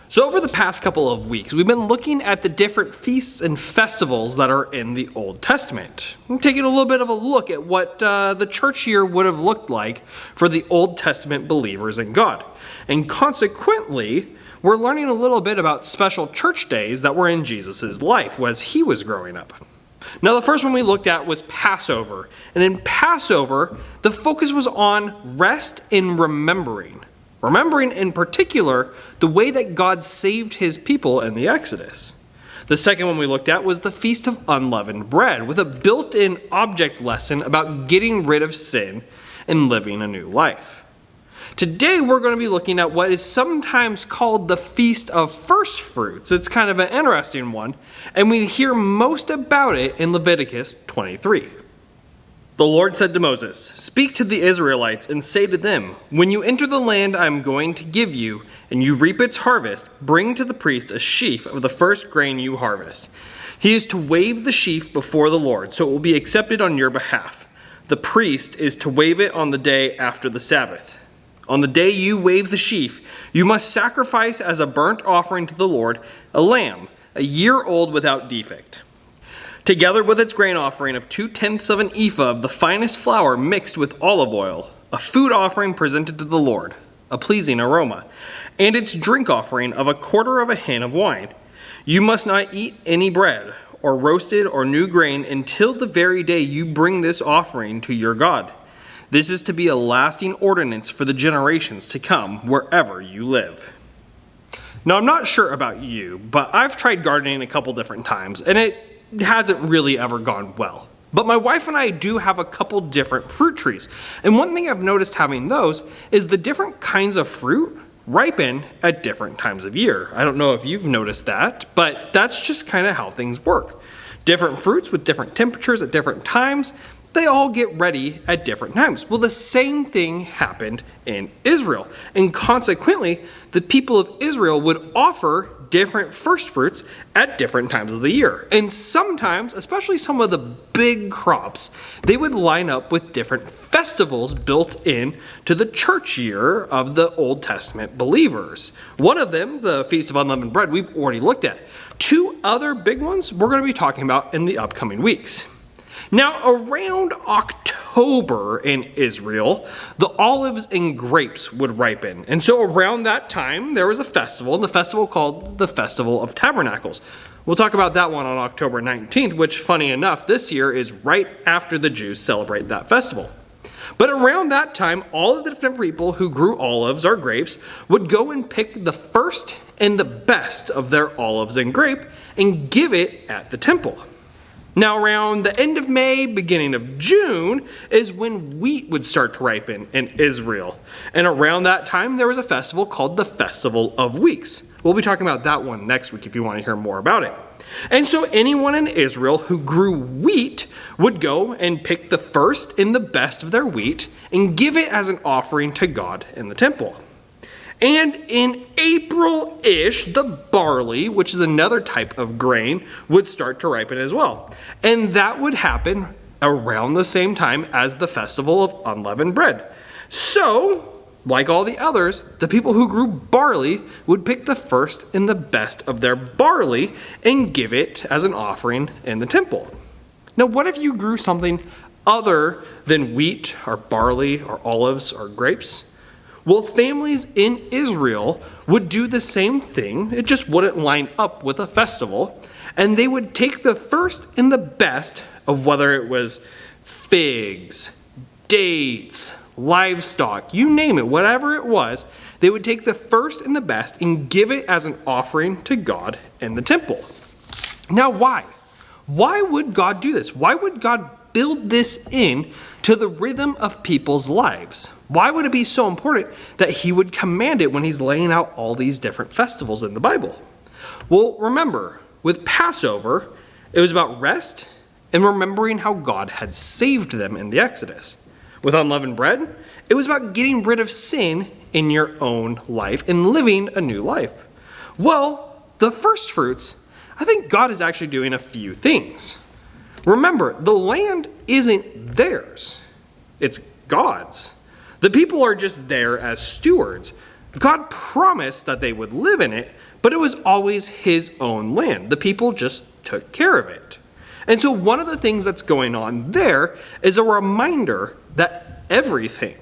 So over the past couple of weeks, we've been looking at the different feasts and festivals that are in the Old Testament. We're taking a little bit of a look at what the church year would have looked like for the Old Testament believers in God. And consequently, we're learning a little bit about special church days that were in Jesus' life as he was growing up. Now, the first one we looked at was Passover. And in Passover, the focus was on rest and remembering. Remembering in particular the way that God saved his people in the Exodus. The second one we looked at was the Feast of Unleavened Bread, with a built-in object lesson about getting rid of sin and living a new life. Today we're going to be looking at what is sometimes called the Feast of Firstfruits. It's kind of an interesting one, and we hear most about it in Leviticus 23. The Lord said to Moses, "Speak to the Israelites and say to them, when you enter the land I am going to give you, and you reap its harvest, bring to the priest a sheaf of the first grain you harvest. He is to wave the sheaf before the Lord, so it will be accepted on your behalf. The priest is to wave it on the day after the Sabbath. On the day you wave the sheaf, you must sacrifice as a burnt offering to the Lord a lamb, a year old without defect, together with its grain offering of 2/10 of an ephah of the finest flour mixed with olive oil, a food offering presented to the Lord, a pleasing aroma, and its drink offering of 1/4 of a hin of wine. You must not eat any bread, or roasted or new grain, until the very day you bring this offering to your God. This is to be a lasting ordinance for the generations to come, wherever you live." Now, I'm not sure about you, but I've tried gardening a couple different times, and it hasn't really ever gone well. But my wife and I do have a couple different fruit trees. And one thing I've noticed having those is the different kinds of fruit ripen at different times of year. I don't know if you've noticed that, but that's just kind of how things work. Different fruits with different temperatures at different times, they all get ready at different times. Well, the same thing happened in Israel. And consequently, the people of Israel would offer different first fruits at different times of the year. And sometimes, especially some of the big crops, they would line up with different festivals built in to the church year of the Old Testament believers. One of them, the Feast of Unleavened Bread, we've already looked at. Two other big ones we're going to be talking about in the upcoming weeks. Now, around October in Israel, the olives and grapes would ripen. And so around that time, there was a festival, the festival called the Festival of Tabernacles. We'll talk about that one on October 19th, which, funny enough, this year is right after the Jews celebrate that festival. But around that time, all of the different people who grew olives or grapes would go and pick the first and the best of their olives and grape and give it at the temple. Now, around the end of May, beginning of June, is when wheat would start to ripen in Israel. And around that time, there was a festival called the Festival of Weeks. We'll be talking about that one next week if you want to hear more about it. And so anyone in Israel who grew wheat would go and pick the first and the best of their wheat and give it as an offering to God in the temple. And in April-ish, the barley, which is another type of grain, would start to ripen as well. And that would happen around the same time as the Festival of Unleavened Bread. So, like all the others, the people who grew barley would pick the first and the best of their barley and give it as an offering in the temple. Now, what if you grew something other than wheat or barley or olives or grapes? Well, families in Israel would do the same thing. It just wouldn't line up with a festival. And they would take the first and the best of whether it was figs, dates, livestock, you name it, whatever it was, they would take the first and the best and give it as an offering to God in the temple. Now, why? Why would God do this? Why would God build this in to the rhythm of people's lives? Why would it be so important that he would command it when he's laying out all these different festivals in the Bible? Well, remember, with Passover, it was about rest and remembering how God had saved them in the Exodus. With unleavened bread, it was about getting rid of sin in your own life and living a new life. Well, the first fruits, I think God is actually doing a few things. Remember, the land isn't theirs. It's God's. The people are just there as stewards. God promised that they would live in it, but it was always his own land. The people just took care of it. And so one of the things that's going on there is a reminder that everything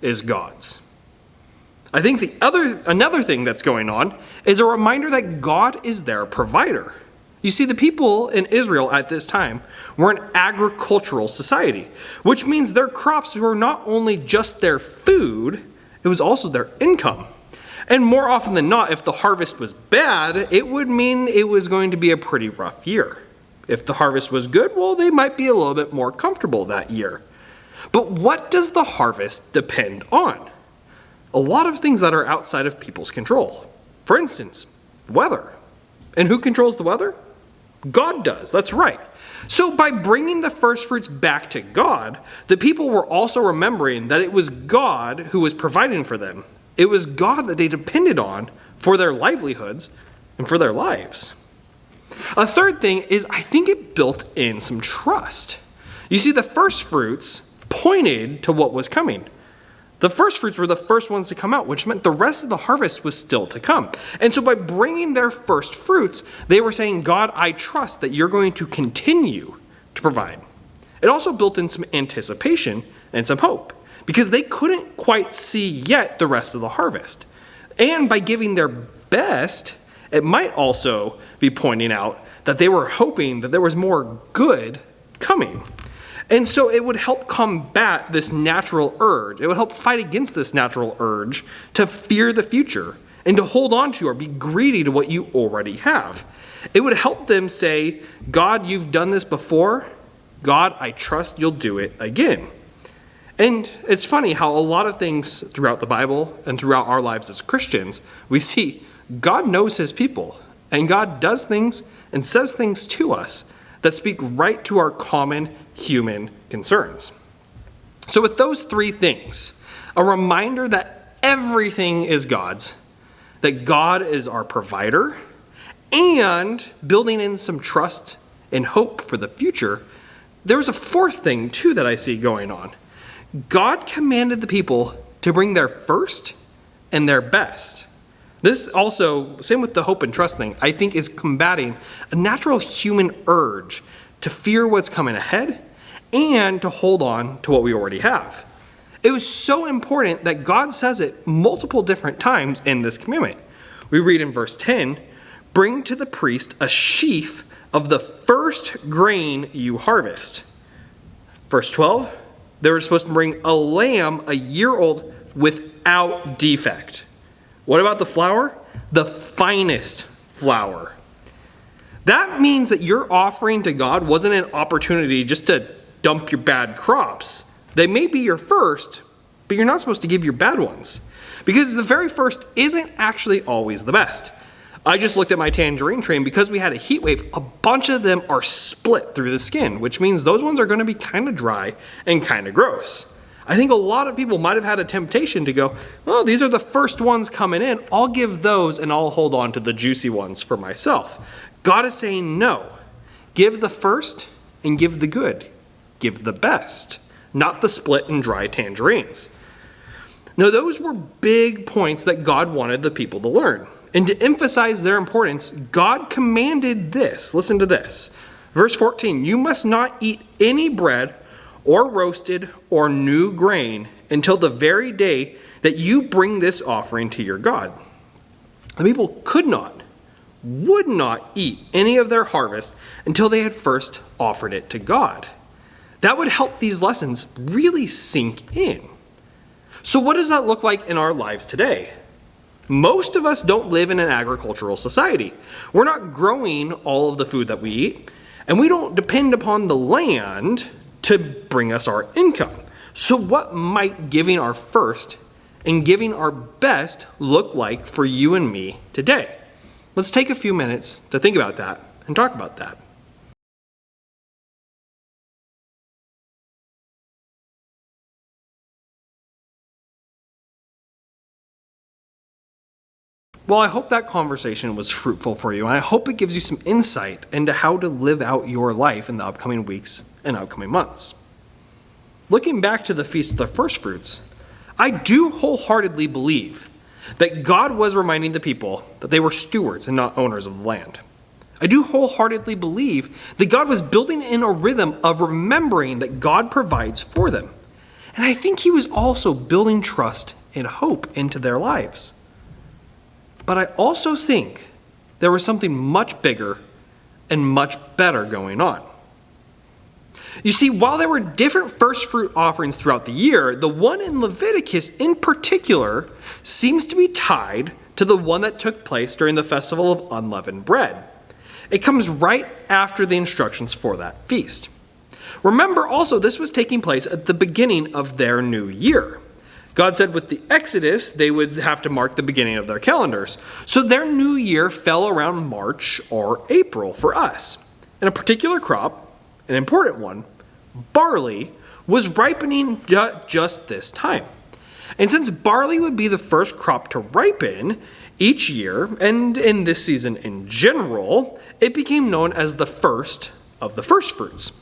is God's. I think another thing that's going on is a reminder that God is their provider. You see, the people in Israel at this time were an agricultural society, which means their crops were not only just their food, it was also their income. And more often than not, if the harvest was bad, it would mean it was going to be a pretty rough year. If the harvest was good, well, they might be a little bit more comfortable that year. But what does the harvest depend on? A lot of things that are outside of people's control. For instance, weather. And who controls the weather? God does, that's right. So by bringing the first fruits back to God, the people were also remembering that it was God who was providing for them. It was God that they depended on for their livelihoods and for their lives. A third thing is I think it built in some trust. You see, the first fruits pointed to what was coming. The first fruits were the first ones to come out, which meant the rest of the harvest was still to come. And so by bringing their first fruits, they were saying, God, I trust that you're going to continue to provide. It also built in some anticipation and some hope, because they couldn't quite see yet the rest of the harvest. And by giving their best, it might also be pointing out that they were hoping that there was more good coming. And so it would help combat this natural urge. It would help fight against this natural urge to fear the future and to hold on to or be greedy to what you already have. It would help them say, God, you've done this before. God, I trust you'll do it again. And it's funny how a lot of things throughout the Bible and throughout our lives as Christians, we see God knows his people, and God does things and says things to us that speak right to our common human concerns. So with those three things, a reminder that everything is God's, that God is our provider, and building in some trust and hope for the future, there's a fourth thing too that I see going on. God commanded the people to bring their first and their best. This also, same with the hope and trust thing, I think is combating a natural human urge to fear what's coming ahead and to hold on to what we already have. It was so important that God says it multiple different times in this commandment. We read in verse 10, bring to the priest a sheaf of the first grain you harvest. Verse 12, they were supposed to bring a lamb a year old without defect. What about the flour? The finest flour. That means that your offering to God wasn't an opportunity just to dump your bad crops. They may be your first, but you're not supposed to give your bad ones, because the very first isn't actually always the best. I just looked at my tangerine tree, and because we had a heat wave, a bunch of them are split through the skin, which means those ones are going to be kind of dry and kind of gross. I think a lot of people might have had a temptation to go, well, these are the first ones coming in. I'll give those and I'll hold on to the juicy ones for myself. God is saying no. Give the first and give the good. Give the best, not the split and dry tangerines. Now, those were big points that God wanted the people to learn. And to emphasize their importance, God commanded this. Listen to this. Verse 14, you must not eat any bread or roasted or new grain until the very day that you bring this offering to your God. The people would not eat any of their harvest until they had first offered it to God. That would help these lessons really sink in. So what does that look like in our lives today? Most of us don't live in an agricultural society. We're not growing all of the food that we eat, and we don't depend upon the land to bring us our income. So what might giving our first and giving our best look like for you and me today? Let's take a few minutes to think about that and talk about that. Well, I hope that conversation was fruitful for you, and I hope it gives you some insight into how to live out your life in the upcoming weeks and upcoming months. Looking back to the Feast of the Firstfruits, I do wholeheartedly believe that God was reminding the people that they were stewards and not owners of the land. I do wholeheartedly believe that God was building in a rhythm of remembering that God provides for them. And I think he was also building trust and hope into their lives. But I also think there was something much bigger and much better going on. You see, while there were different first fruit offerings throughout the year, the one in Leviticus in particular seems to be tied to the one that took place during the festival of unleavened bread. It comes right after the instructions for that feast. Remember also, this was taking place at the beginning of their new year. God said with the Exodus, they would have to mark the beginning of their calendars. So their new year fell around March or April for us. And a particular crop, an important one, barley, was ripening just this time. And since barley would be the first crop to ripen each year, and in this season in general, it became known as the first of the first fruits.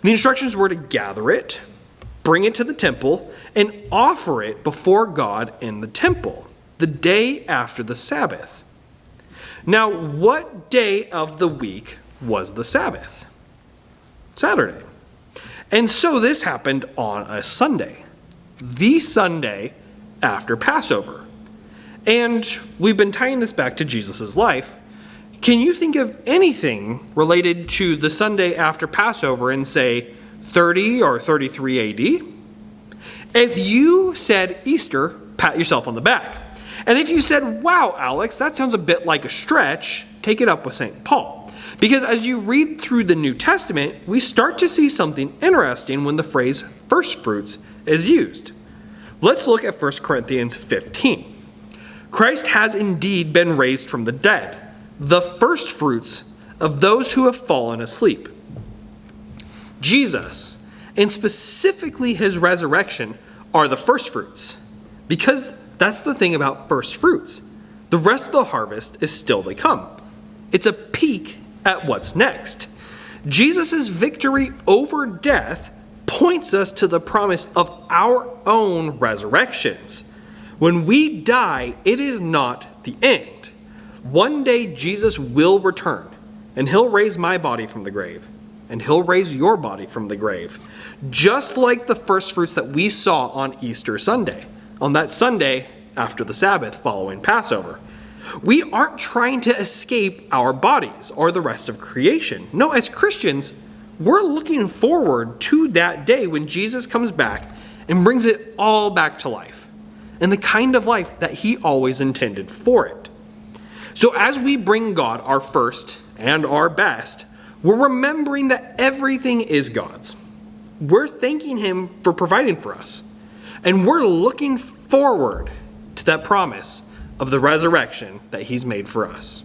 The instructions were to gather it, bring it to the temple, and offer it before God in the temple, the day after the Sabbath. Now, what day of the week was the Sabbath? Saturday. And so this happened on a Sunday, the Sunday after Passover. And we've been tying this back to Jesus' life. Can you think of anything related to the Sunday after Passover in, say, 30 or 33 AD? If you said Easter, pat yourself on the back. And if you said, wow, Alex, that sounds a bit like a stretch, take it up with St. Paul. Because as you read through the New Testament, we start to see something interesting when the phrase firstfruits is used. Let's look at 1 Corinthians 15. Christ has indeed been raised from the dead, the firstfruits of those who have fallen asleep. Jesus, and specifically his resurrection, are the firstfruits. Because that's the thing about firstfruits. The rest of the harvest is still to come. It's a peek at what's next. Jesus' victory over death points us to the promise of our own resurrections. When we die, it is not the end. One day Jesus will return, and he'll raise my body from the grave, and he'll raise your body from the grave, just like the firstfruits that we saw on Easter Sunday, on that Sunday after the Sabbath following Passover. We aren't trying to escape our bodies or the rest of creation. No, as Christians, we're looking forward to that day when Jesus comes back and brings it all back to life, and the kind of life that he always intended for it. So as we bring God our first and our best, we're remembering that everything is God's. We're thanking him for providing for us, and we're looking forward to that promise of the resurrection that he's made for us.